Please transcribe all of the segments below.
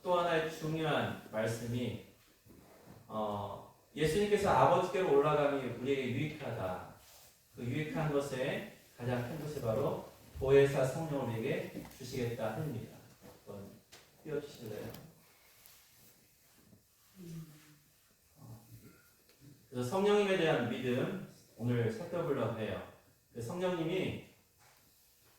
또 하나의 중요한 말씀이 예수님께서 아버지께로 올라감이 우리에게 유익하다. 그 유익한 것에 가장 큰 것이 바로 보혜사 성령을 우리에게 주시겠다 합니다. 한번 띄워주실래요? 그래서 성령님에 대한 믿음 오늘 살펴보려고 해요. 그 성령님이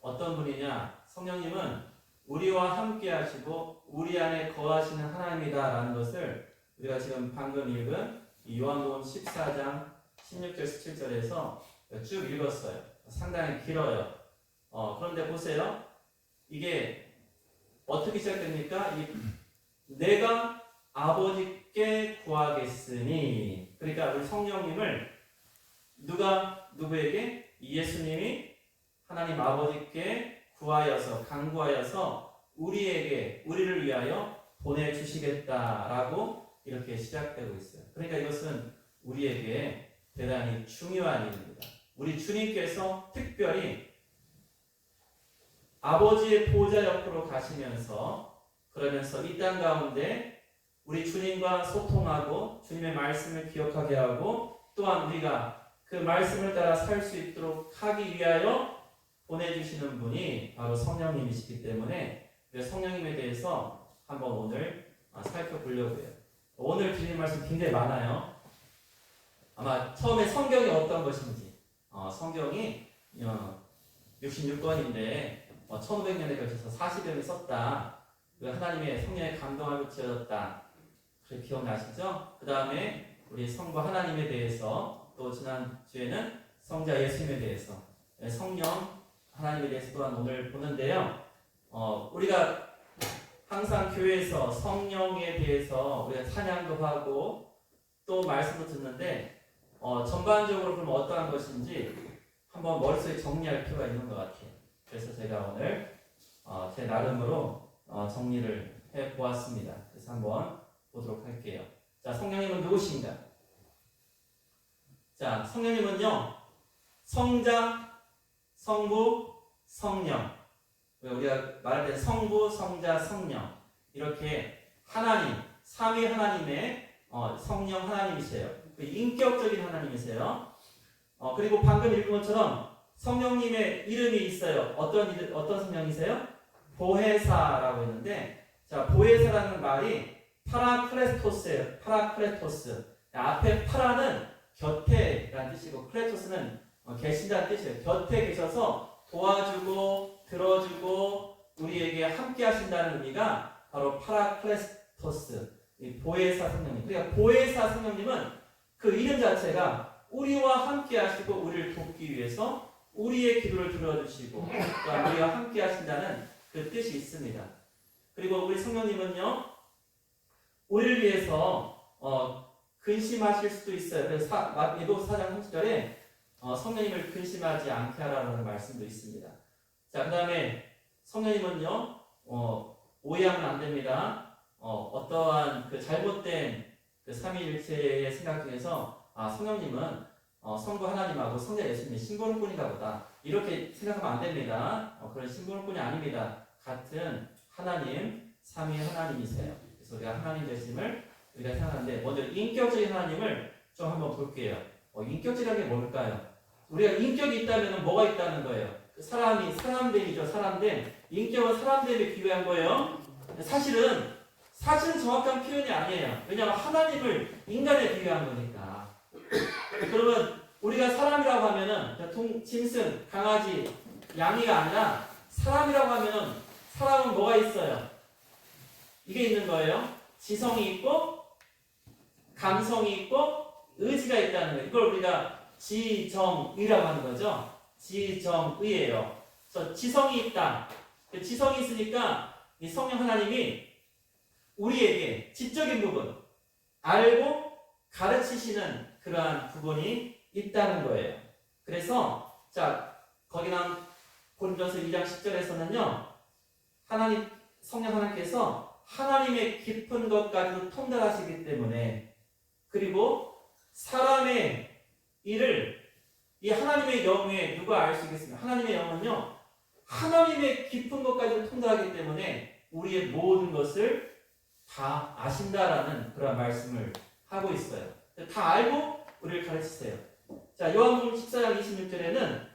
어떤 분이냐? 성령님은 우리와 함께 하시고 우리 안에 거하시는 하나님이다라는 것을 우리가 지금 방금 읽은 요한복음 14장 16절 17절에서 쭉 읽었어요. 상당히 길어요. 그런데 보세요. 이게 어떻게 시작됩니까? 내가 아버지께 구하겠으니, 그러니까 우리 성령님을 누구에게? 예수님이 하나님 아버지께 구하여서 간구하여서 우리를 위하여 보내주시겠다라고 이렇게 시작되고 있어요. 그러니까 이것은 우리에게 대단히 중요한 일입니다. 우리 주님께서 특별히 아버지의 보좌 옆으로 가시면서 그러면서 이 땅 가운데 우리 주님과 소통하고 주님의 말씀을 기억하게 하고 또한 우리가 그 말씀을 따라 살 수 있도록 하기 위하여 보내주시는 분이 바로 성령님이시기 때문에 성령님에 대해서 한번 오늘 살펴보려고 해요. 오늘 드릴 말씀 굉장히 많아요. 아마 처음에 성경이 어떤 것인지, 성경이 66권인데 1500년에 걸쳐서 40여 년이 썼다. 그 하나님의 성령의 감동하고 지어졌다. 그렇게 기억나시죠? 그 다음에 우리 성부 하나님에 대해서, 또 지난 주에는 성자 예수님에 대해서, 성령 하나님에 대해서 또한 오늘 보는데요. 우리가 항상 교회에서 성령에 대해서 우리가 찬양도 하고 또 말씀도 듣는데 전반적으로 그럼 어떠한 것인지 한번 머릿속에 정리할 필요가 있는 것 같아요. 그래서 제가 오늘 제 나름으로 정리를 해보았습니다. 그래서 한번 보도록 할게요. 자, 성령님은 누구신가? 자, 성령님은요, 성자, 성부, 성령. 우리가 말할 때 성부, 성자, 성령. 이렇게 하나님, 삼위 하나님의 성령 하나님이세요. 인격적인 하나님이세요. 그리고 방금 읽은 것처럼 성령님의 이름이 있어요. 어떤 성령이세요? 보혜사라고 했는데, 자, 보혜사라는 말이 파라클레토스예요. 파라클레토스. 앞에 파라는 곁에라는 뜻이고, 클레토스는 계신다는 뜻이에요. 곁에 계셔서 도와주고 들어주고 우리에게 함께 하신다는 의미가 바로 파라클레토스, 보혜사 성령님. 그러니까 보혜사 성령님은 그 이름 자체가 우리와 함께 하시고 우리를 돕기 위해서 우리의 기도를 들어주시고 또 우리와 함께 하신다는 그 뜻이 있습니다. 그리고 우리 성령님은요, 우리를 위해서 근심하실 수도 있어요. 그래서 예고서 4장 30절에 성령님을 근심하지 않게 하라는 말씀도 있습니다. 자, 그 다음에 성령님은요, 오해하면 안 됩니다. 어떠한 그 잘못된 그 삼위일체의 생각 중에서 성령님은 성부 하나님하고 성자 예수님의 신부름꾼인가 보다, 이렇게 생각하면 안 됩니다. 그런 신부름꾼이 아닙니다. 같은 하나님, 삼위 하나님이세요. 그래서 우리가 하나님 되심을 우리가 생각하는데, 먼저 인격적인 하나님을 좀 한번 볼게요. 인격적인 게 뭘까요? 우리가 인격이 있다면 뭐가 있다는 거예요? 사람이 사람됨이죠. 사람됨. 인격은 사람됨에 비유한 거예요. 사실은 정확한 표현이 아니에요. 왜냐하면 하나님을 인간에 비유한 거니까. 그러면 우리가 사람이라고 하면은 짐승, 강아지, 양이가 아니라 사람이라고 하면은 사람은 뭐가 있어요? 이게 있는 거예요. 지성이 있고 감성이 있고 의지가 있다는 거예요. 이걸 우리가 지정의라고 하는 거죠. 지정의예요. 그래서 지성이 있다. 지성이 있으니까 이 성령 하나님이 우리에게 지적인 부분, 알고 가르치시는 그러한 부분이 있다는 거예요. 그래서 자, 거기 나온 고린도서 2장 10절에서는요, 성령 하나님께서 하나님의 깊은 것까지도 통달하시기 때문에, 그리고 사람의 일을 이 하나님의 영에 누가 알 수 있겠습니까? 하나님의 영은요, 하나님의 깊은 것까지도 통달하기 때문에 우리의 모든 것을 다 아신다라는 그런 말씀을 하고 있어요. 다 알고 우리를 가르치세요. 자, 요한복음 14장 26절에는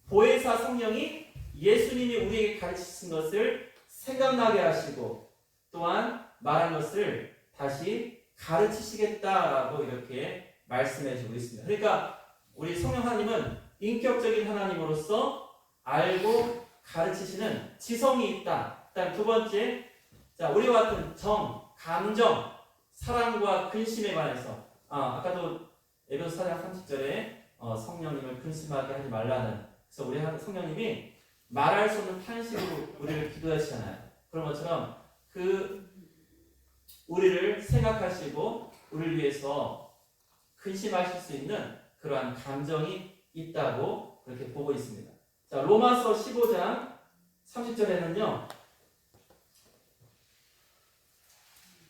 보혜사 성령이 예수님이 우리에게 가르치신 것을 생각나게 하시고 또한 말한 것을 다시 가르치시겠다라고 이렇게 말씀해 주고 있습니다. 그러니까 우리 성령 하나님은 인격적인 하나님으로서 알고 가르치시는 지성이 있다. 일단 두 번째, 자, 우리와 같은 정, 감정, 사랑과 근심에 관해서 아까도 에베소서 4장 30절에 성령님을 근심하게 하지 말라는, 그래서 우리 성령님이 말할 수 없는 탄식으로 우리를 기도하시잖아요. 그런 것처럼 우리를 생각하시고 우리를 위해서 근심하실 수 있는 그러한 감정이 있다고 그렇게 보고 있습니다. 자, 로마서 15장 30절에는요.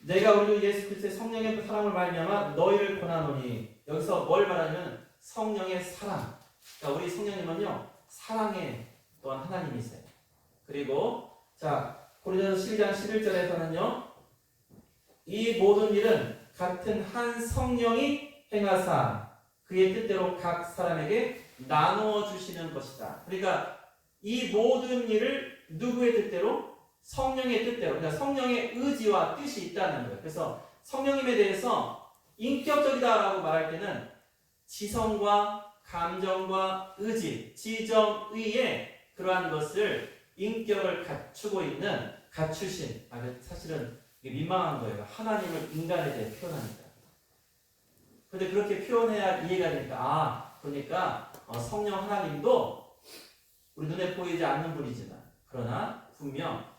내가 우리 예수 그리스도의 성령의 사랑을 말미암아 너희를 권하노니, 여기서 뭘 말하냐면 성령의 사랑. 그러니까 우리 성령님은요 사랑의 또한 하나님이세요. 그리고 자, 고린도서 12장 11절에서는요 이 모든 일은 같은 한 성령이 행하사 그의 뜻대로 각 사람에게 나누어 주시는 것이다. 그러니까 이 모든 일을 누구의 뜻대로? 성령의 뜻대로, 그러니까 성령의 의지와 뜻이 있다는 거예요. 그래서 성령님에 대해서 인격적이다라고 말할 때는 지성과 감정과 의지, 지정의의 그러한 것을 인격을 갖추신, 사실은 민망한 거예요. 하나님을 인간에 대해 표현합니다. 그런데 그렇게 표현해야 이해가 되니까 그러니까 성령 하나님도 우리 눈에 보이지 않는 분이지만 그러나 분명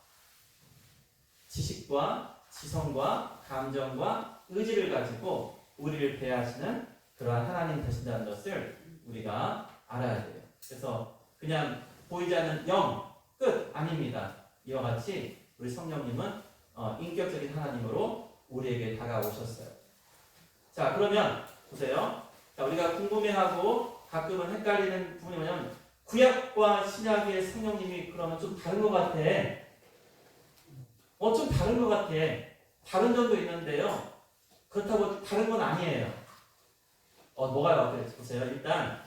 지식과 지성과 감정과 의지를 가지고 우리를 대하시는 그러한 하나님 되신다는 것을 우리가 알아야 돼요. 그래서 그냥 보이지 않는 영, 끝 아닙니다. 이와 같이 우리 성령님은 인격적인 하나님으로 우리에게 다가오셨어요. 자, 그러면 보세요. 자, 우리가 궁금해하고 가끔은 헷갈리는 부분이 뭐냐면 구약과 신약의 성령님이 그러면 좀 다른 것 같아. 좀 다른 것 같아. 다른 점도 있는데요. 그렇다고 다른 건 아니에요. 뭐가요? 보세요. 일단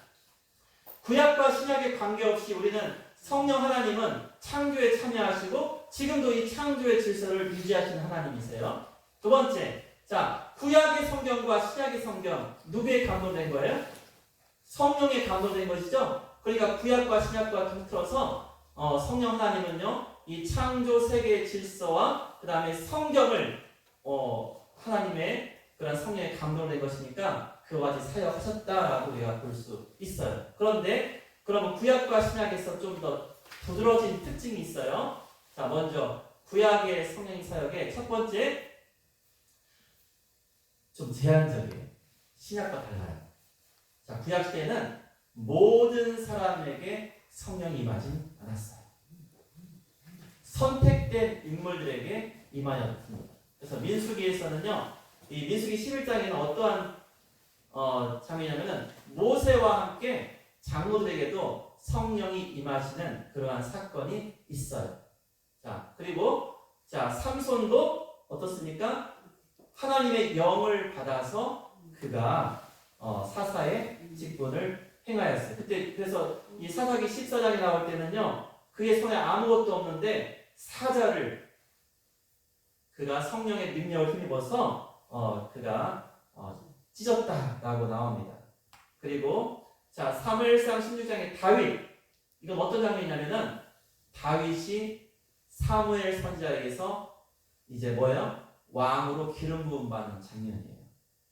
구약과 신약에 관계없이 우리는 성령 하나님은 창조에 참여하시고 지금도 이 창조의 질서를 유지하시는 하나님이세요. 두 번째, 자, 구약의 성경과 신약의 성경 누구의 감동된 거예요? 성령의 감동된 것이죠. 그러니까 구약과 신약과 통틀어서 성령 하나님은요 이 창조 세계의 질서와 그 다음에 성경을 하나님의 그런 성령의 감동된 것이니까 그와 같이 사역하셨다라고 우리가 볼 수 있어요. 그런데 그러면 구약과 신약에서 좀 더 두드러진 특징이 있어요. 자, 먼저 구약의 성령 사역의 첫 번째, 좀 제한적이에요. 신약과 달라요. 자, 구약 시대에는 모든 사람에게 성령이 임하진 않았어요. 선택된 인물들에게 임하였습니다. 그래서 민수기에서는요, 이 민수기 11장에는 어떠한 장면이냐면은 모세와 함께 장로들에게도 성령이 임하시는 그러한 사건이 있어요. 자, 그리고 자, 삼손도 어떻습니까? 하나님의 영을 받아서 그가 사사의 직분을 행하였어요. 그래서 이 사사기 14장에 나올 때는요, 그의 손에 아무것도 없는데 사자를 그가 성령의 능력을 힘입어서 그가 찢었다라고 나옵니다. 그리고 자, 사무엘상 16장의 다윗, 이건 어떤 장면이냐면은 다윗이 사무엘 선지자에게서 이제 뭐예요? 왕으로 기름 부음 받는 장면이에요.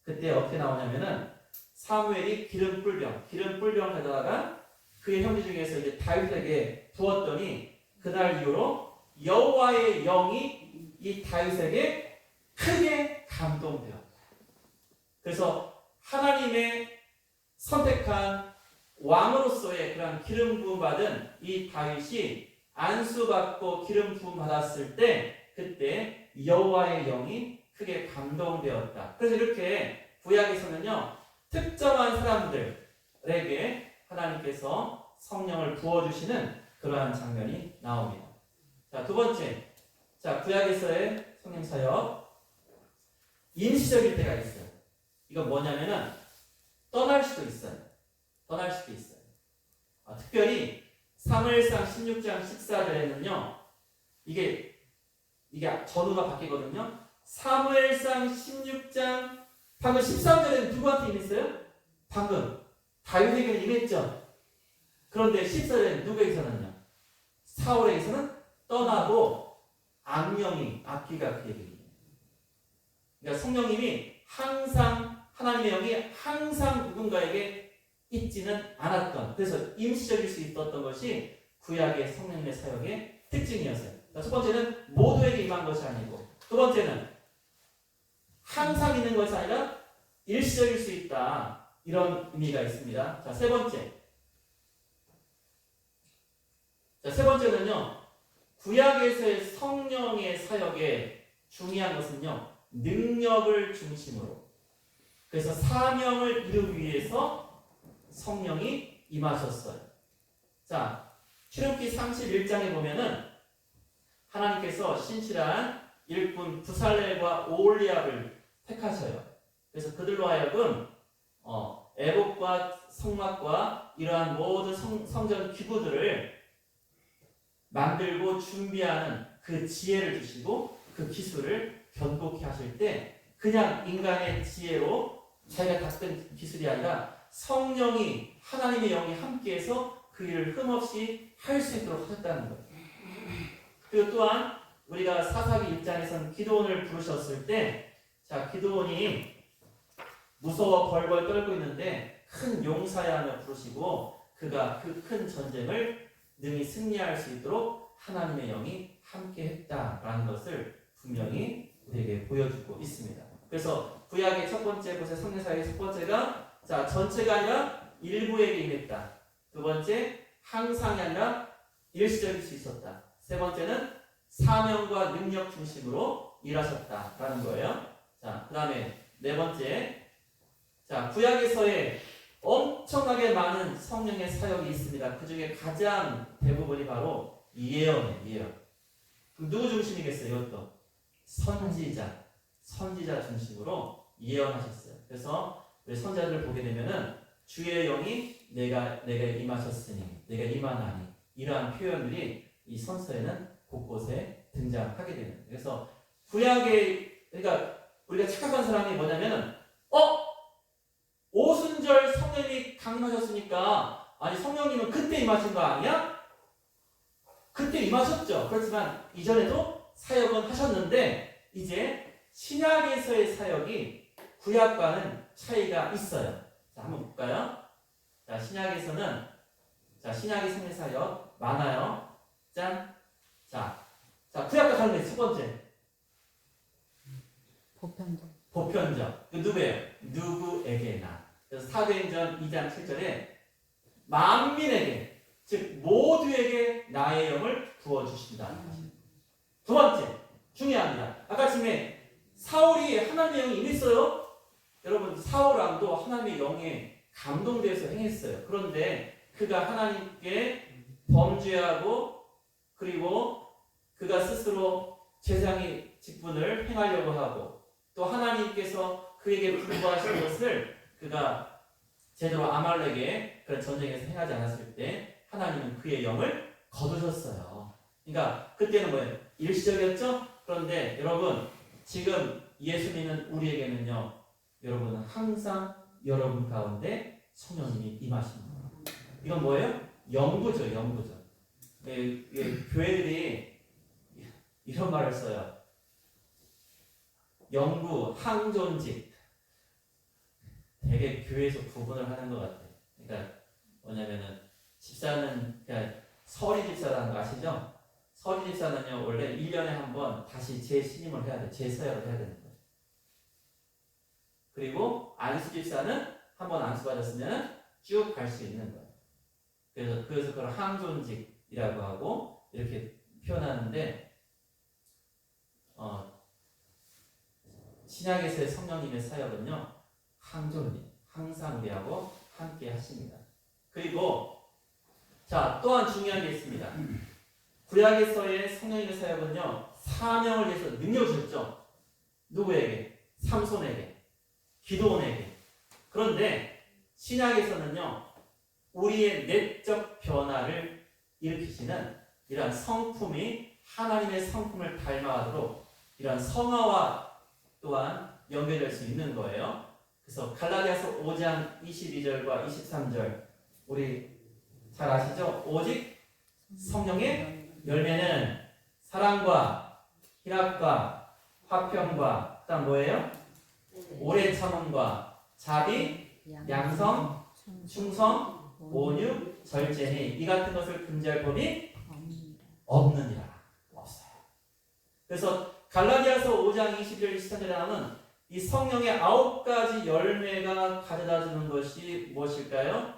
그때 어떻게 나오냐면은 사무엘이 기름 뿔병 가져다가 그의 형제 중에서 이제 다윗에게 부었더니 그날 이후로 여호와의 영이 이 다윗에게 크게 감동되었다. 그래서 하나님의 선택한 왕으로서의 그런 기름 부음 받은 이 다윗이 안수받고 기름 부음 받았을 때 그때 여호와의 영이 크게 감동되었다. 그래서 이렇게 구약에서는요 특정한 사람들에게 하나님께서 성령을 부어주시는 그러한 장면이 나옵니다. 자, 두 번째, 자, 구약에서의 성령 사역. 임시적일 때가 있어요. 이건 뭐냐면은 떠날 수도 있어요. 떠날 수도 있어요. 특별히 사무엘상 16장 14절에는요. 이게 전후가 바뀌거든요. 사무엘상 16장 방금 13절에는 누구한테 임했어요? 방금 다윗에게는 임했죠. 그런데 14절에는 누구에게서는요? 사울에게서는 떠나고 악령이 악귀가 그에게 임해요. 그러니까 성령님이 항상 하나님의 영이 항상 누군가에게 있지는 않았던, 그래서 임시적일 수 있었던 것이 구약의 성령님의 사역의 특징이었어요. 첫 번째는 모두에게 임한 것이 아니고, 두 번째는 항상 있는 것이 아니라 일시적일 수 있다. 이런 의미가 있습니다. 자, 세 번째는요. 구약에서의 성령의 사역의 중요한 것은요. 능력을 중심으로. 그래서 사명을 이루기 위해서 성령이 임하셨어요. 자, 출애굽기 31장에 보면은 하나님께서 신실한 일꾼 부살렐과 오홀리압을 택하셔요. 그래서 그들로 하여금 애복과 성막과 이러한 모든 성전 기구들을 만들고 준비하는 그 지혜를 주시고 그 기술을 견고히 하실 때 그냥 인간의 지혜로 자기가 닦은 기술이 아니라 성령이 하나님의 영이 함께해서 그 일을 흠없이 할 수 있도록 하셨다는 거예요. 그리고 또한 우리가 사사기 1장에서는 기드온을 부르셨을 때, 자, 기드온이 무서워 벌벌 떨고 있는데 큰 용사야며 부르시고 그가 그 큰 전쟁을 능히 승리할 수 있도록 하나님의 영이 함께 했다라는 것을 분명히 우리에게 보여주고 있습니다. 그래서 구약의 첫 번째 곳의 성령사역의 첫 번째가, 자, 전체가 아니라 일부에게 임했다. 두 번째, 항상이 아니라 일시적일 수 있었다. 세 번째는 사명과 능력 중심으로 일하셨다라는 거예요. 자, 그 다음에 네 번째, 자, 구약에서의 엄청나게 많은 성령의 사역이 있습니다. 그 중에 가장 대부분이 바로 예언이에요. 예언. 그럼 누구 중심이겠어요? 이것도 선지자 중심으로 예언하셨어요. 그래서 우리 선자들을 보게 되면은 주의 영이 내게 임하셨으니 내가 임하나니 이러한 표현들이 이 선서에는 곳곳에 등장하게 되는 거예요. 그래서 구약의, 그러니까 우리가 착각한 사람이 뭐냐면은 오순절 성령님이 강림하셨으니까 아니 성령님은 그때 임하신 거 아니야? 그때 임하셨죠. 그렇지만 이전에도 사역은 하셨는데 이제 신약에서의 사역이 구약과는 차이가 있어요. 자, 한번 볼까요? 자, 신약에서는 신약의 성령 사역 많아요. 짠. 자, 구약과 다른 게 첫 번째. 보편적. 그 누구예요? 누구에게나. 그래서 사도행전 2장 7절에 만민에게, 즉 모두에게 나의 영을 부어주신다. 두 번째, 중요합니다. 아까 전에 사울이 하나님의 영이 임했어요. 여러분, 사울 왕도 하나님의 영에 감동되어서 행했어요. 그런데 그가 하나님께 범죄하고 그리고 그가 스스로 제사장의 직분을 행하려고 하고 또 하나님께서 그에게 분부하신 것을 그가 제대로 아말렉의 그런 전쟁에서 행하지 않았을 때 하나님은 그의 영을 거두셨어요. 그러니까 그때는 뭐예요? 일시적이었죠? 그런데 여러분 지금 예수 믿는 우리에게는요, 여러분은 항상 여러분 가운데 성령님이 임하십니다. 이건 뭐예요? 영구죠. 교회들이 이런 말을 써요. 영구, 항존직. 되게 교회에서 구분을 하는 것 같아요. 그러니까 뭐냐면은 집사는 그러니까 서리 집사라는 거 아시죠? 서리 집사는요 원래 1년에 한 번 다시 재신임을 해야 돼. 재서약을 해야 되는 거예요. 그리고 안수 집사는 한 번 안수 받았으면 쭉 갈 수 있는 거예요. 그래서 그걸 항존직이라고 하고 이렇게 표현하는데 신약에서의 성령님의 사역은요 항존직, 항상 우리하고 함께 하십니다. 그리고 자 또한 중요한 게 있습니다. 구약에서의 성령님의 사역은요 사명을 위해서 능력을 주셨죠. 누구에게? 삼손에게, 기도원에게. 그런데 신약에서는요, 우리의 내적 변화를 일으키시는 이러한 성품이 하나님의 성품을 닮아가도록 이러한 성화와 또한 연결될 수 있는 거예요. 그래서 갈라디아서 5장 22절과 23절 우리 잘 아시죠? 오직 성령의 열매는 사랑과 희락과 화평과 그다음 뭐예요? 오래 참음과 자비, 양성, 충성, 온유, 절제니 이 같은 것을 금지할 법이 없느니라. 없어요. 그래서 갈라디아서 5장 20절 23절에 나오는 이 성령의 9가지 열매가 가져다주는 것이 무엇일까요?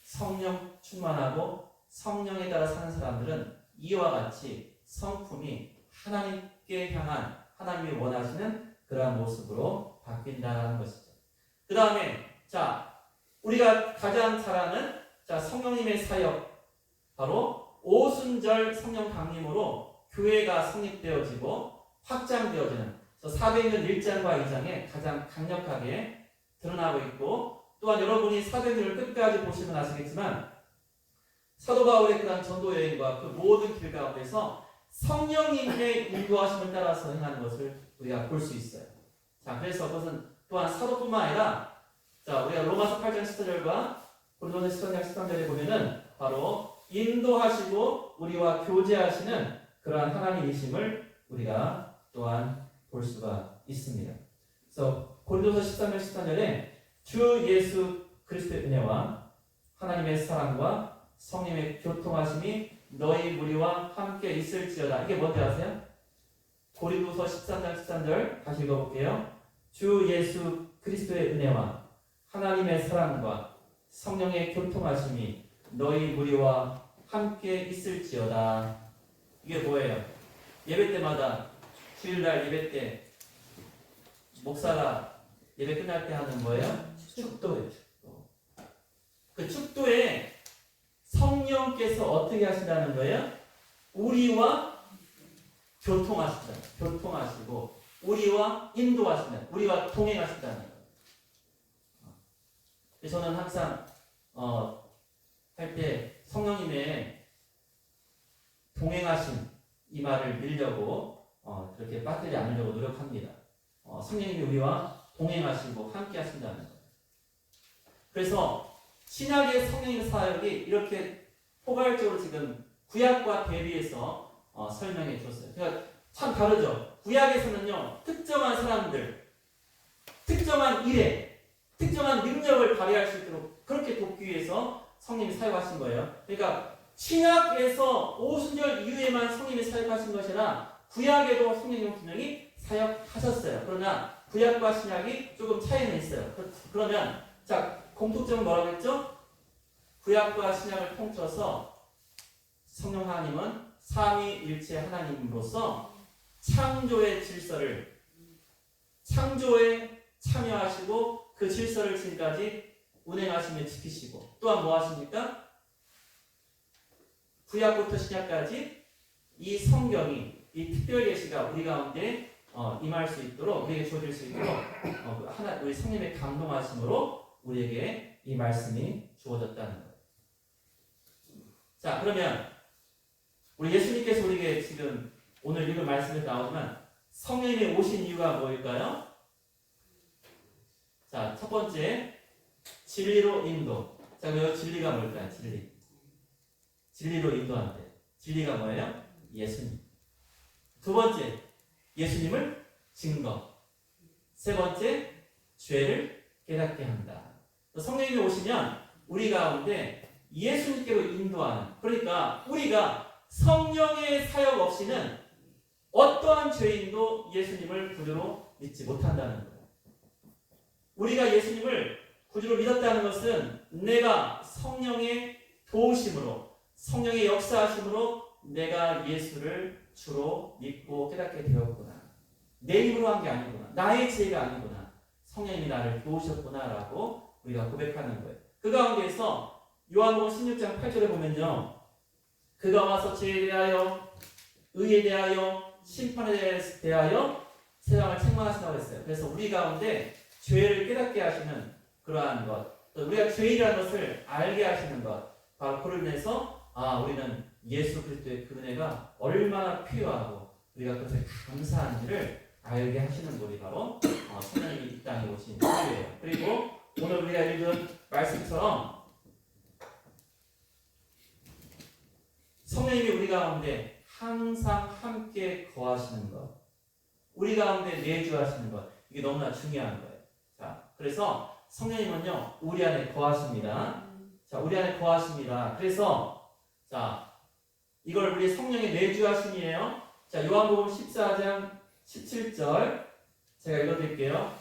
성령 충만하고 성령에 따라 사는 사람들은 이와 같이 성품이 하나님께 향한 하나님이 원하시는 그러한 모습으로 바뀐다는 것이죠. 그 다음에 자 우리가 가장 잘 아는 자 성령님의 사역 바로 오순절 성령 강림으로 교회가 성립되어지고 확장되어지는 사도행전 1장과 2장에 가장 강력하게 드러나고 있고 또한 여러분이 사도행전을 끝까지 보시면 아시겠지만 사도 바울의 그런 전도 여행과 그 모든 길 가운데서 성령님의 인도하심을 따라서 행하는 것을 우리가 볼 수 있어요. 자, 그래서 그것은 또한 사도뿐만 아니라 자, 우리가 로마서 8장 14절과 고린도서 13장 13절에 보면은 바로 인도하시고 우리와 교제하시는 그러한 하나님이심을 우리가 또한 볼 수가 있습니다. 그래서 고린도서 13장 13절에 주 예수 그리스도의 은혜와 하나님의 사랑과 성령의 교통하심이 너희 무리와 함께 있을지어다. 이게 뭔지 아세요? 고린도서 13장 13절 다시 읽어볼게요. 주 예수 그리스도의 은혜와 하나님의 사랑과 성령의 교통하심이 너희 무리와 함께 있을지어다. 이게 뭐예요? 예배 때마다 주일날 예배 때 목사가 예배 끝날 때 하는 뭐예요? 축도예요. 축도. 그 축도에 성령께서 어떻게 하신다는 거예요? 우리와 교통하신다. 교통하시고 우리와 인도하신다. 우리와 동행하신다는 거예요. 저는 항상 할 때 성령님의 동행하신 이 말을 밀려고 그렇게 빠뜨리지 않으려고 노력합니다. 성령님이 우리와 동행하시고 함께 하신다는 거예요. 그래서 신약의 성령의 사역이 이렇게 포괄적으로 지금 구약과 대비해서 설명해 줬어요. 그러니까 참 다르죠. 구약에서는요, 특정한 사람들, 특정한 일에, 특정한 능력을 발휘할 수 있도록 그렇게 돕기 위해서 성령이 사역하신 거예요. 그러니까 신약에서 오순절 이후에만 성령이 사역하신 것이 아니라 구약에도 성령님은 분명히 사역하셨어요. 그러나 구약과 신약이 조금 차이는 있어요. 그러면 자 공통점은 뭐라고 했죠? 구약과 신약을 통틀어서 성령 하나님은 삼위일체 하나님으로서 창조의 질서를 창조에 참여하시고 그 질서를 지금까지 운행하시며 지키시고 또한 뭐 하십니까? 구약부터 신약까지 이 성경이 이 특별 계시가 우리 가운데 임할 수 있도록 우리에게 주어질 수 있도록 하나 우리 성령의 감동하심으로 우리에게 이 말씀이 주어졌다는 거예요. 자 그러면 우리 예수님께서 우리에게 지금 오늘 읽은 말씀에 나오지만 성령님이 오신 이유가 뭐일까요? 자 첫 번째 진리로 인도. 자 그 진리가 뭘까요? 진리로 인도한대. 진리가 뭐예요? 예수님. 두 번째 예수님을 증거. 세 번째 죄를 깨닫게 한다. 성령님이 오시면 우리 가운데 예수님께로 인도하는, 그러니까 우리가 성령의 사역 없이는 어떠한 죄인도 예수님을 구주로 믿지 못한다는 거예요. 우리가 예수님을 구주로 믿었다는 것은 내가 성령의 도우심으로, 성령의 역사하심으로 내가 예수를 주로 믿고 깨닫게 되었구나. 내 힘으로 한 게 아니구나. 나의 지혜가 아니구나. 성령님이 나를 도우셨구나라고 우리가 고백하는 거예요. 그 가운데에서 요한복음 16장 8절에 보면요. 그가 와서 죄에 대하여, 의에 대하여, 심판에 대하여 세상을 책망하신다고 했어요. 그래서 우리 가운데 죄를 깨닫게 하시는 그러한 것, 또 우리가 죄인이라는 것을 알게 하시는 것, 바로 그로 인해서 우리는 예수 그리스도의 그 은혜가 얼마나 필요하고 우리가 그것을 감사한지를 알게 하시는 분이 바로 성령님이 이 땅에 오신 이유예요. 그리고 오늘 우리가 읽은 말씀처럼 성령님이 우리 가운데 항상 함께 거하시는 것, 우리 가운데 내주하시는 것, 이게 너무나 중요한 거예요. 자, 그래서 성령님은요 우리 안에 거하십니다. 자, 우리 안에 거하십니다. 그래서 자, 이걸 우리 성령의 내주하심이에요. 자, 요한복음 14장 17절 제가 읽어드릴게요.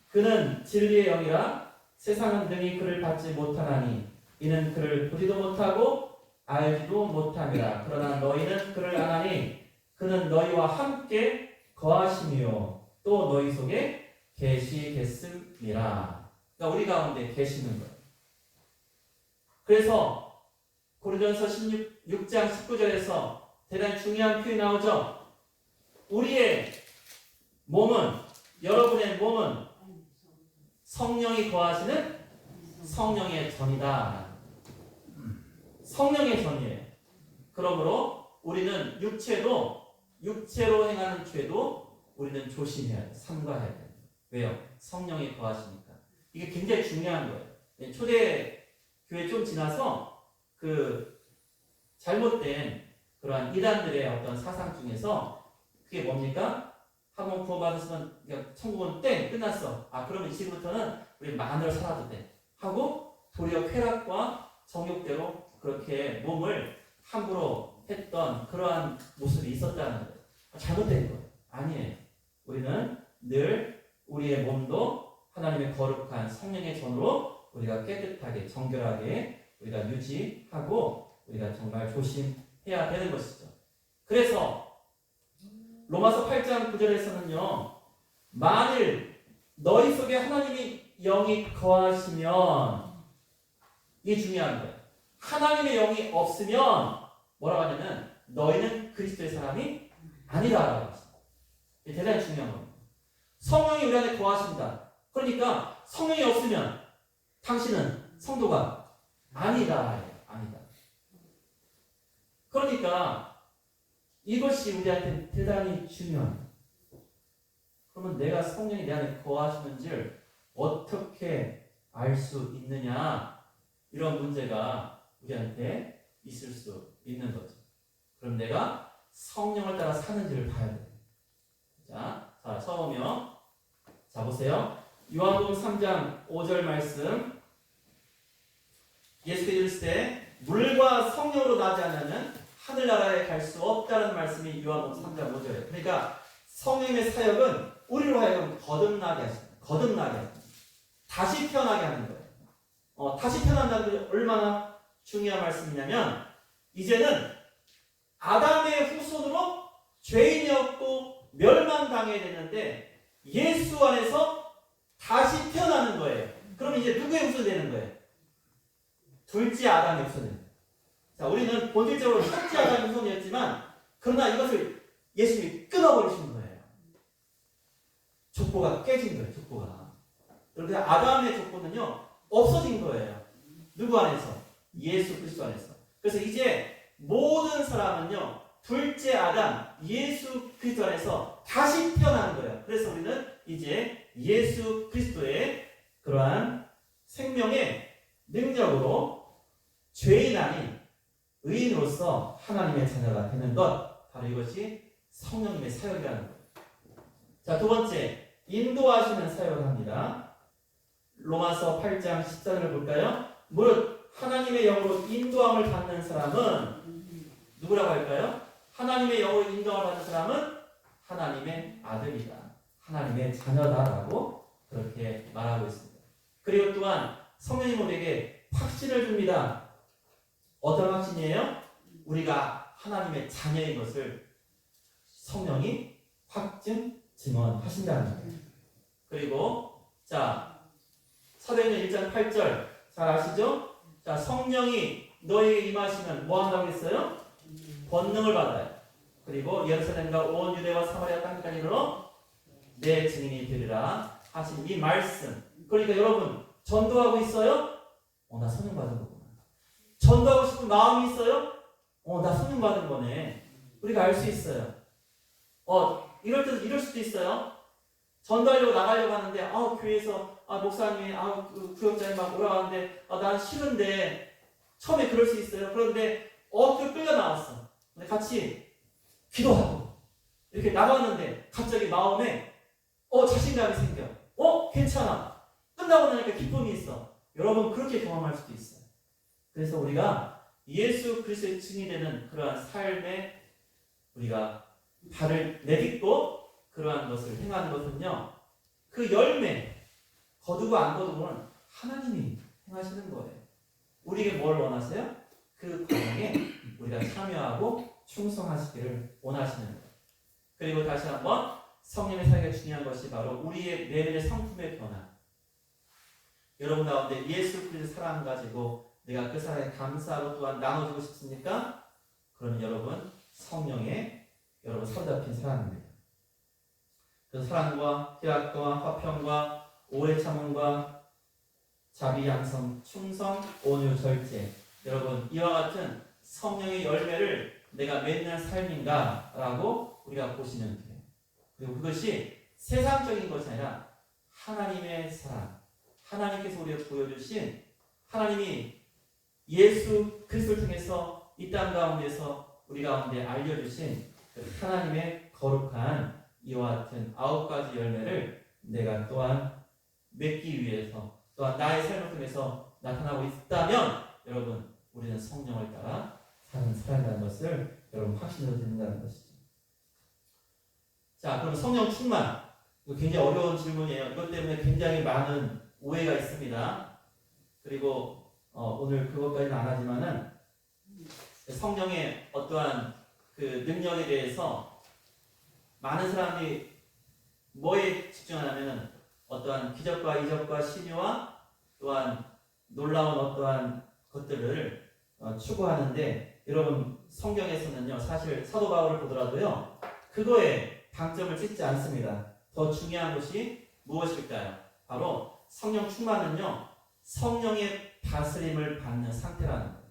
그는 진리의 영이라 세상은 능히 그를 받지 못하나니 이는 그를 보지도 못하고 알지도 못함이라. 그러나 너희는 그를 아나니 그는 너희와 함께 거하시며 또 너희 속에 계시겠음이라. 그러니까 우리 가운데 계시는 거예요. 그래서 고린도전서 16장 19절에서 대단히 중요한 표현이 나오죠. 우리의 몸은, 여러분의 몸은 성령이 거하시는 성령의 전이다. 성령의 전이에요. 그러므로 우리는 육체로 행하는 죄도 우리는 조심해야 돼. 삼가해야 돼. 왜요? 성령이 거하시니까. 이게 굉장히 중요한 거예요. 초대 교회 좀 지나서 그 잘못된 그러한 이단들의 어떤 사상 중에서 그게 뭡니까? 한번 구원받았으면 천국은 땡 끝났어. 그러면 지금부터는 우리 마음대로 살아도 돼 하고 도리어 쾌락과 정욕대로 그렇게 몸을 함부로 했던 그러한 모습이 있었다는 거예요. 잘못된 거예요. 아니에요. 우리는 늘 우리의 몸도 하나님의 거룩한 성령의 전으로 우리가 깨끗하게 정결하게 우리가 유지하고 우리가 정말 조심해야 되는 것이죠. 그래서 로마서 8장 9절에서는요. 만일 너희 속에 하나님의 영이 거하시면, 이게 중요한 거예요. 하나님의 영이 없으면 뭐라고 하냐면 너희는 그리스도의 사람이 아니다라고 했습니다. 이게 대단히 중요한 겁니다. 성령이 우리 안에 거하신다. 그러니까 성령이 없으면 당신은 성도가 아니다. 아니다. 그러니까 이것이 우리한테 대단히 중요합니다. 그러면 내가 성령이 내 안에 거하시는지를 어떻게 알 수 있느냐? 이런 문제가 우리한테 있을 수 있는 거죠. 그럼 내가 성령을 따라 사는지를 봐야 돼요. 자, 처음이요. 자, 보세요. 요한복음 3장 5절 말씀. 예수께서 이르시되 물과 성령으로 나지 않으면 하늘나라에 갈 수 없다는 말씀이 요한복음 3장 5절이에요. 그러니까 성령의 사역은 우리로 하여금 거듭나게 하십니다. 거듭나게 합니다. 다시 태어나게 하는 거예요. 다시 태어난다는 게 얼마나 중요한 말씀이냐면 이제는 아담의 후손으로 죄인이었고 멸망당해야 되는데 예수 안에서 다시 태어나는 거예요. 그럼 이제 누구의 후손이 되는 거예요? 둘째 아담의 후손이. 자, 우리는 본질적으로 첫째 아담의 후손이었지만 그러나 이것을 예수님이 끊어버리신 거예요. 족보가 깨진 거예요. 족보가. 그런데 아담의 족보는요 없어진 거예요. 누구 안에서? 예수 그리스도 안에서. 그래서 이제 모든 사람은요 둘째 아담 예수 그리스도 안에서 다시 태어나는 거예요. 그래서 우리는 이제 예수 그리스도의 그러한 생명의 능력으로 죄인 아닌 의인으로서 하나님의 자녀가 되는 것, 바로 이것이 성령님의 사역이라는 거예요. 자, 두 번째, 인도하시는 사역을 합니다. 로마서 8장 14절을 볼까요? 무릇 하나님의 영으로 인도함을 받는 사람은 누구라고 할까요? 하나님의 영으로 인도함을 받는 사람은 하나님의 아들이다. 하나님의 자녀다라고 그렇게 말하고 있습니다. 그리고 또한 성령님 우리에게 확신을 줍니다. 어떤 확신이에요? 우리가 하나님의 자녀인 것을 성령이 확증, 증언하신다는 거예요. 그리고 자, 사도행전 1장 8절 잘 아시죠? 자, 성령이 너에게 임하시면 뭐 한다고 했어요? 권능을 받아요. 그리고 예루살렘과 온 유대와 사마리아 땅까지 이르러 내 증인이 되리라 하신 이 말씀. 그러니까 여러분 전도하고 있어요? 나 성령 받은 거구나. 전도하고 싶은 마음이 있어요? 나 성령 받은 거네. 우리가 알 수 있어요. 이럴 때도 이럴 수도 있어요. 전도하려고 나가려고 하는데 교회에서 목사님이 구역장이 막 오라가는데 난 싫은데 처음에 그럴 수 있어요. 그런데 그 끌려 나왔어. 근데 같이 기도하고 이렇게 나갔는데 갑자기 마음에 자신감이 생겨. 괜찮아. 끝나고 나니까 기쁨이 있어. 여러분 그렇게 경험할 수도 있어요. 그래서 우리가 예수 그리스도의 증인이 되는 그러한 삶에 우리가 발을 내딛고 그러한 것을 행하는 것은요, 그 열매 거두고 안 거두고는 하나님이 행하시는 거예요. 우리에게 뭘 원하세요? 그 과정에 우리가 참여하고 충성하시기를 원하시는 거예요. 그리고 다시 한번 성령의 사역이 중요한 것이 바로 우리의 내면의 성품의 변화. 여러분 가운데 예수 그리스도 사랑 가지고 내가 그 사랑에 감사하고 또한 나눠주고 싶습니까? 그러면 여러분 성령의 여러분 사로잡힌 사랑입니다. 그 사랑과 희락과 화평과 오래 참음과 자비 양성 충성 온유 절제, 여러분 이와 같은 성령의 열매를 내가 맺는 삶인가라고 우리가 보시면 돼요. 그리고 그것이 세상적인 것이 아니라 하나님의 사랑, 하나님께서 우리에게 보여주신, 하나님이 예수 그리스도를 통해서 이 땅 가운데서 우리 가운데 알려주신 하나님의 거룩한 이와 같은 9가지 열매를 내가 또한 맺기 위해서 또한 나의 삶을 통해서 나타나고 있다면 여러분 우리는 성령을 따라 사는 사람이라는 것을 여러분 확신으로 듣는다는 것이죠. 자, 그럼 성령 충만, 이거 굉장히 어려운 질문이에요. 이것 때문에 굉장히 많은 오해가 있습니다. 그리고 오늘 그것까지는 안 하지만은 성령의 어떠한 그 능력에 대해서 많은 사람들이 뭐에 집중하냐면은 어떠한 기적과 이적과 신유와 또한 놀라운 어떠한 것들을 추구하는데, 여러분 성경에서는요 사실 사도 바울을 보더라도요 그거에 방점을 찍지 않습니다. 더 중요한 것이 무엇일까요? 바로 성령 충만은요 성령의 다스림을 받는 상태라는 거예요.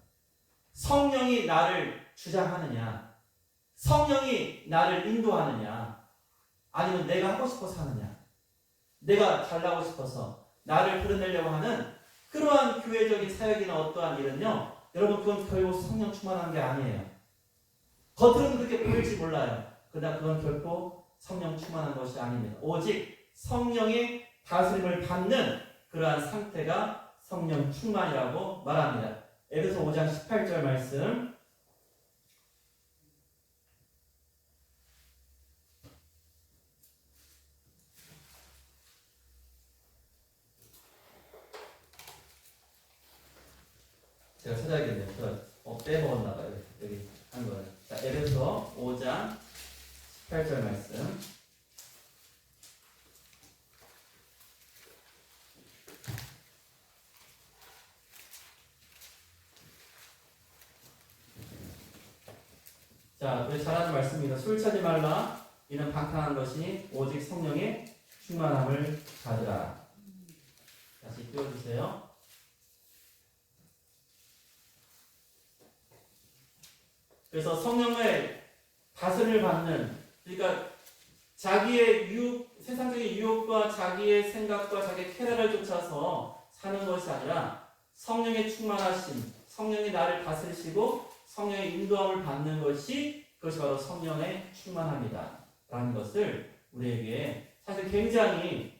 성령이 나를 주장하느냐, 성령이 나를 인도하느냐, 아니면 내가 하고 싶어서 하느냐, 내가 잘나고 싶어서 나를 드러내려고 하는 그러한 교회적인 사역이나 어떠한 일은요 여러분 그건 결국 성령 충만한 게 아니에요. 겉으로는 그렇게 보일지 몰라요. 그러나 그건 결코 성령 충만한 것이 아닙니다. 오직 성령의 다스림을 받는 그러한 상태가 성령 충만이라고 말합니다. 에베소 5장 18절 말씀, 제가 찾아야겠네요. 저 빼먹었나봐요. 여기 한 거예요. 자, 에베소 5장 18절 말씀. 자, 우리 잘하는 말씀입니다. 술 차지 말라. 이는 방탕한 것이 오직 성령의 충만함을 받으라. 다시 띄워주세요. 그래서 성령의 다스림을 받는, 그러니까 자기의 세상적인 유혹과 자기의 생각과 자기의 쾌락을 쫓아서 사는 것이 아니라 성령의 충만하심, 성령이 나를 다스리시고 성령의 인도함을 받는 것이, 그것이 바로 성령의 충만함이다 라는 것을 우리에게 사실 굉장히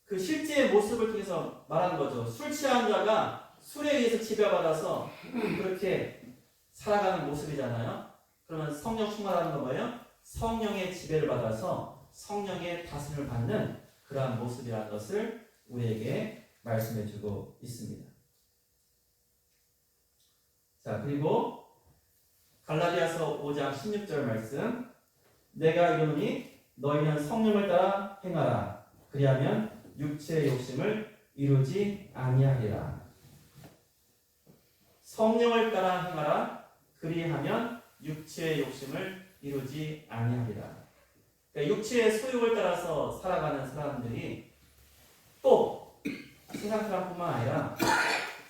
그 실제의 모습을 통해서 말하는 거죠. 술 취한 자가 술에 의해서 지배받아서 그렇게 살아가는 모습이잖아요. 그러면 성령 충만하는 건 뭐예요? 성령의 지배를 받아서 성령의 다스림을 받는 그러한 모습이라는 것을 우리에게 말씀해주고 있습니다. 자, 그리고 갈라디아서 5장 16절 말씀, 내가 이르노니 너희는 성령을 따라 행하라. 그리하면 육체의 욕심을 이루지 아니하리라. 성령을 따라 행하라. 그리하면 육체의 욕심을 이루지 아니하리라. 그러니까 육체의 소욕을 따라서 살아가는 사람들이 또 세상 사람뿐만 아니라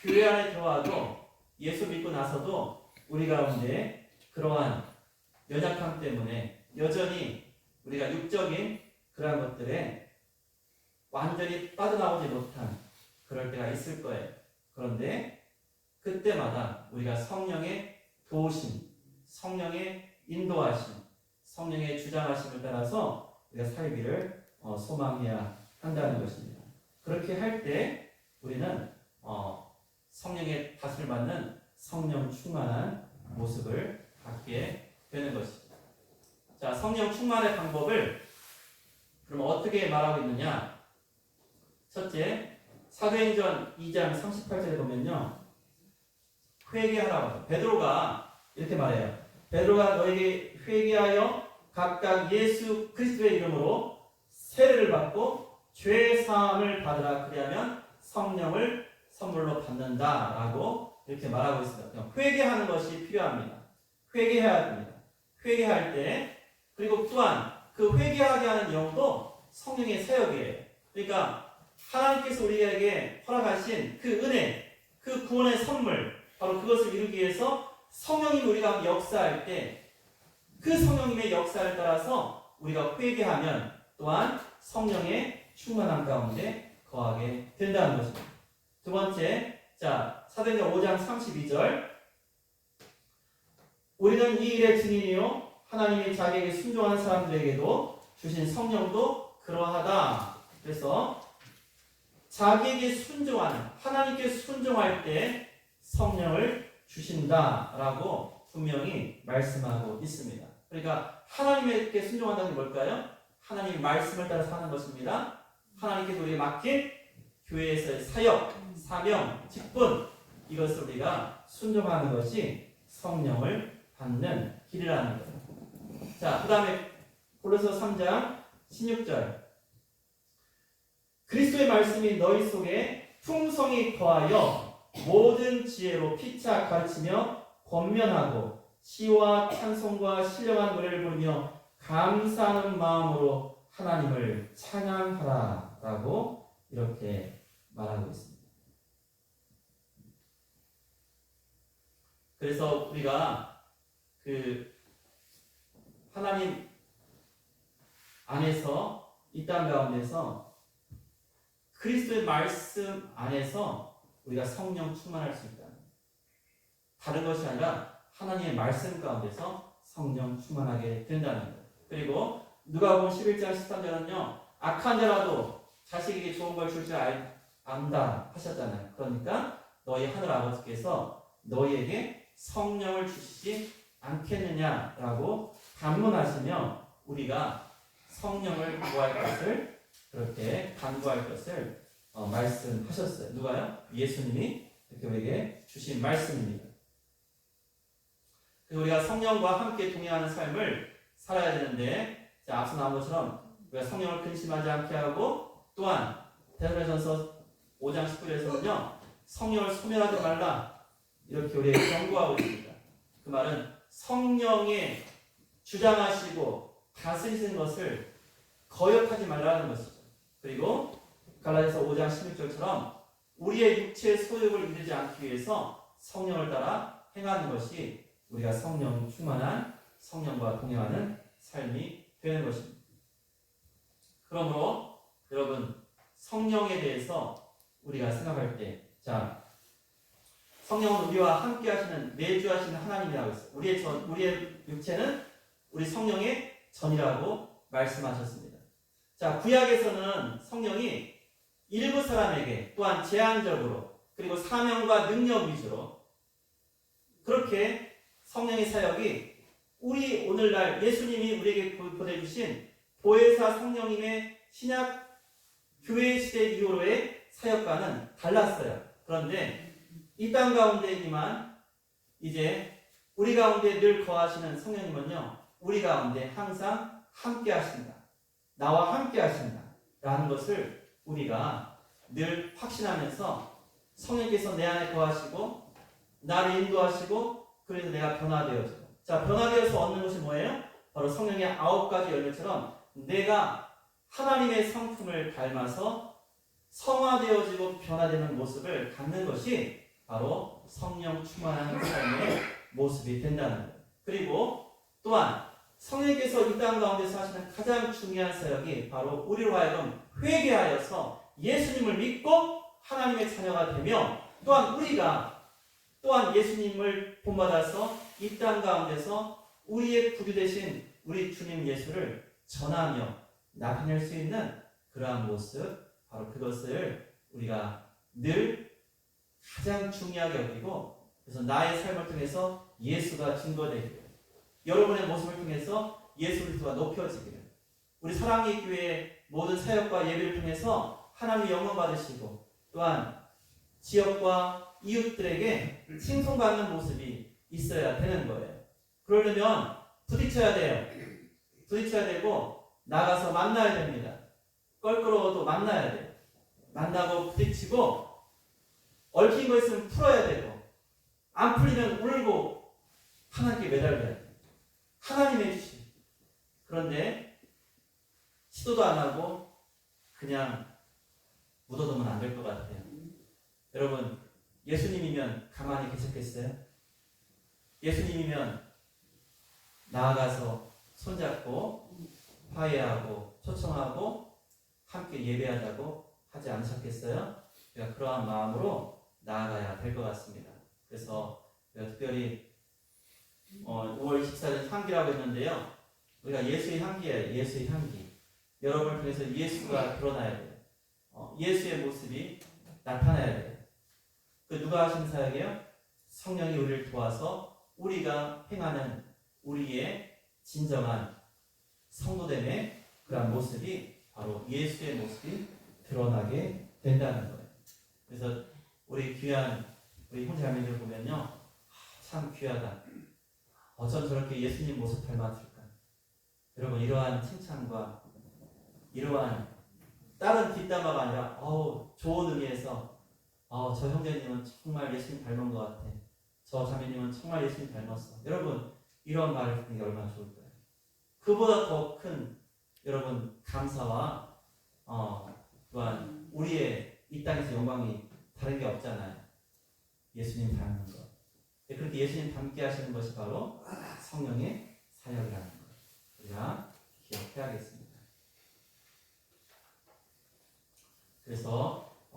교회 안에 들어와도 예수 믿고 나서도 우리 가운데 그러한 연약함 때문에 여전히 우리가 육적인 그러한 것들에 완전히 빠져나오지 못한 그럴 때가 있을 거예요. 그런데 그때마다 우리가 성령의 도우심, 성령의 인도하심, 성령의 주장하심을 따라서 우리가 살기를 소망해야 한다는 것입니다. 그렇게 할 때 우리는 성령의 다스림을 받는 성령 충만한 모습을 갖게 되는 것입니다. 자, 성령 충만의 방법을 그럼 어떻게 말하고 있느냐? 첫째, 사도행전 2장 38절에 보면요, 회개하라고. 베드로가 이렇게 말해요. 베드로가 너에게 회개하여 각각 예수 그리스도의 이름으로 세례를 받고 죄 사함을 받으라. 그리하면 성령을 선물로 받는다라고 이렇게 말하고 있습니다. 회개하는 것이 필요합니다. 회개해야 됩니다. 회개할 때, 그리고 또한 그 회개하게 하는 영도 성령의 사역이에요. 그러니까 하나님께서 우리에게 허락하신 그 은혜, 그 구원의 선물, 바로 그것을 이루기 위해서 성령님이 우리가 역사할 때 그 성령님의 역사를 따라서 우리가 회개하면 또한 성령의 충만함 가운데 거하게 된다는 것입니다. 두 번째, 자, 사도행전 5장 32절. 우리는 이 일의 증인이요 하나님이 자기에게 순종한 사람들에게도 주신 성령도 그러하다. 그래서 자기에게 순종하는, 하나님께 순종할 때 성령을 주신다라고 분명히 말씀하고 있습니다. 그러니까 하나님께 순종한다는 게 뭘까요? 하나님의 말씀을 따라 사는 것입니다. 하나님께서 우리에게 맡긴 교회에서의 사역, 사명, 직분, 이것을 우리가 순종하는 것이 성령을 받는 길이라는 거예요. 자, 그 다음에 고린도서 3장 16절. 그리스도의 말씀이 너희 속에 풍성히 거하여 모든 지혜로 피차 가르치며 권면하고 시와 찬송과 신령한 노래를 부르며 감사하는 마음으로 하나님을 찬양하라 라고 이렇게 말하고 있습니다. 그래서 우리가 그 하나님 안에서 이 땅 가운데서 그리스도의 말씀 안에서 우리가 성령 충만할 수 있다. 다른 것이 아니라 하나님의 말씀 가운데서 성령 충만하게 된다는 것. 그리고 누가복음 11장 13절은요. 악한 자라도 자식에게 좋은 걸 줄 줄 안다 하셨잖아요. 그러니까 너희 하늘 아버지께서 너희에게 성령을 주시지 않겠느냐라고 반문하시며 우리가 성령을 구할 것을 그렇게 간구할 것을 말씀하셨어요. 누가요? 예수님이 이렇게 우리에게 주신 말씀입니다. 그래서 우리가 성령과 함께 동행하는 삶을 살아야 되는데, 자, 앞서 나온 것처럼 우리가 성령을 근심하지 않게 하고, 또한 데살로니가전서 5장 19절에서는요 성령을 소멸하지 말라 이렇게 우리에게 경고하고 있습니다. 그 말은 성령의 주장하시고 다스리시는 것을 거역하지 말라는 것이죠. 그리고 갈라디아서 5장 16절처럼 우리의 육체의 소욕을 이루지 않기 위해서 성령을 따라 행하는 것이 우리가 성령 충만한 성령과 동행하는 삶이 되는 것입니다. 그러므로 여러분 성령에 대해서 우리가 생각할 때, 자, 성령은 우리와 함께 하시는 내주하시는 하나님이라고 했어요. 우리의 육체는 우리 성령의 전이라고 말씀하셨습니다. 자, 구약에서는 성령이 일부 사람에게 또한 제한적으로 그리고 사명과 능력 위주로 그렇게 성령의 사역이 우리 오늘날 예수님이 우리에게 보내주신 보혜사 성령님의 신약 교회 시대 이후로의 사역과는 달랐어요. 그런데 이 땅 가운데이지만 이제 우리 가운데 늘 거하시는 성령님은요 우리 가운데 항상 함께 하신다. 나와 함께 하신다. 라는 것을 우리가 늘 확신하면서 성령께서 내 안에 거하시고 나를 인도하시고 그래서 내가 변화되어져. 자, 변화되어서 얻는 것이 뭐예요? 바로 성령의 9가지 열매처럼 내가 하나님의 성품을 닮아서 성화되어지고 변화되는 모습을 갖는 것이 바로 성령 충만한 삶의 모습이 된다는 거예요. 그리고 또한 성령께서 이 땅 가운데서 하시는 가장 중요한 사역이 바로 우리로 하여금 회개하여서 예수님을 믿고 하나님의 자녀가 되며, 또한 우리가 또한 예수님을 본받아서 이 땅 가운데서 우리의 구주 되신 우리 주님 예수를 전하며 나타낼 수 있는 그러한 모습, 바로 그것을 우리가 늘 가장 중요하게 여기고, 그래서 나의 삶을 통해서 예수가 증거되기를, 여러분의 모습을 통해서 예수 그리스도가 높여지기를, 우리 사랑의 교회의 모든 사역과 예배를 통해서 하나님의 영광 받으시고, 또한 지역과 이웃들에게 칭송받는 모습이 있어야 되는 거예요. 그러려면 부딪혀야 돼요. 부딪혀야 되고 나가서 만나야 됩니다. 껄끄러워도 만나야 돼요. 만나고 부딪히고 얽힌 거 있으면 풀어야 되고, 안 풀리면 울고 하나님께 매달려야 돼요. 하나님의 주심. 그런데 시도도 안 하고 그냥 묻어두면 안 될 것 같아요. 여러분, 예수님이면 가만히 계셨겠어요? 예수님이면 나아가서 손잡고 화해하고 초청하고 함께 예배하자고 하지 않으셨겠어요? 우리가 그러한 마음으로 나아가야 될 것 같습니다. 그래서 우리가 특별히 5월 24일 향기라고 했는데요. 우리가 예수의 향기예요. 예수의 향기. 여러분을 통해서 예수가 드러나야 돼요. 예수의 모습이 나타나야 돼요. 그 누가 하시는 사역이에요? 성령이 우리를 도와서 우리가 행하는 우리의 진정한 성도됨의 그런 모습이 바로 예수의 모습이 드러나게 된다는 거예요. 그래서 우리 귀한 우리 형제자매들 보면요, 참 귀하다. 어쩜 저렇게 예수님 모습 닮았을까? 여러분, 이러한 칭찬과 이러한 다른 뒷담화가 아니라 좋은 의미에서 저 형제님은 정말 예수님 닮은 것 같아. 저 자매님은 정말 예수님 닮았어. 여러분, 이런 말을 듣는 게 얼마나 좋을까요? 그보다 더 큰 여러분 감사와 또한 우리의 이 땅에서 영광이 다른 게 없잖아요. 예수님 닮는 것. 그렇게 예수님 닮게 하시는 것이 바로 성령의 사역이라는 것. 우리가 기억해야겠습니다. 그래서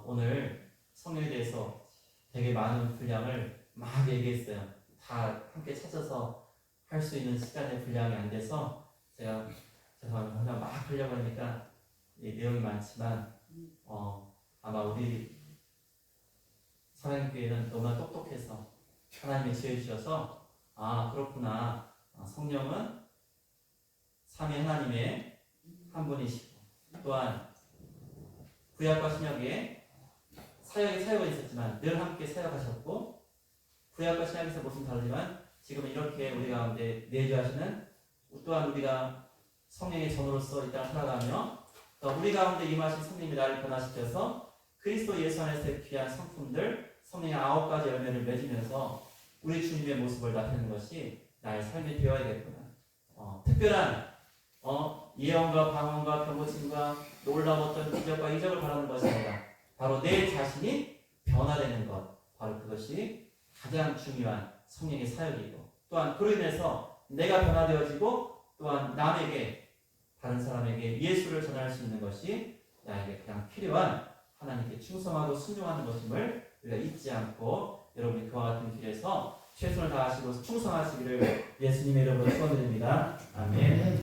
오늘 성령에 대해서 되게 많은 분량을 막 얘기했어요. 다 함께 찾아서 할 수 있는 시간의 분량이 안 돼서 제가 죄송합니다. 막 하려고 하니까 내용이 많지만 아마 우리 사랑교회는 너무나 똑똑해서 하나님이 지어주셔서 그렇구나. 성령은 삼위 하나님의 한 분이시고, 또한 구약과 신약에 사역은 있었지만 늘 함께 사역하셨고, 구약과 신약에서 모습은 다르지만 지금 이렇게 우리 가운데 내주하시는, 또한 우리가 성령의 전으로서 이 땅을 살아가며 우리 가운데 임하신 성령님이 나를 변화시켜서 그리스도 예수 안에서의 귀한 성품들, 성령의 9가지 열매를 맺으면서 우리 주님의 모습을 나타내는 것이 나의 삶이 되어야겠구나. 특별한 예언과 방언과 병고침과 놀라웠던 기적과 이적을 바라는 것이 아니라 바로 내 자신이 변화되는 것, 바로 그것이 가장 중요한 성령의 사역이고, 또한 그로 인해서 내가 변화되어지고 또한 남에게, 다른 사람에게 예수를 전할 수 있는 것이 나에게 가장 필요한 하나님께 충성하고 순종하는 것임을 우리가 잊지 않고 여러분이 그와 같은 길에서 최선을 다하시고 충성하시기를 예수님의 이름으로 축원드립니다. 아멘.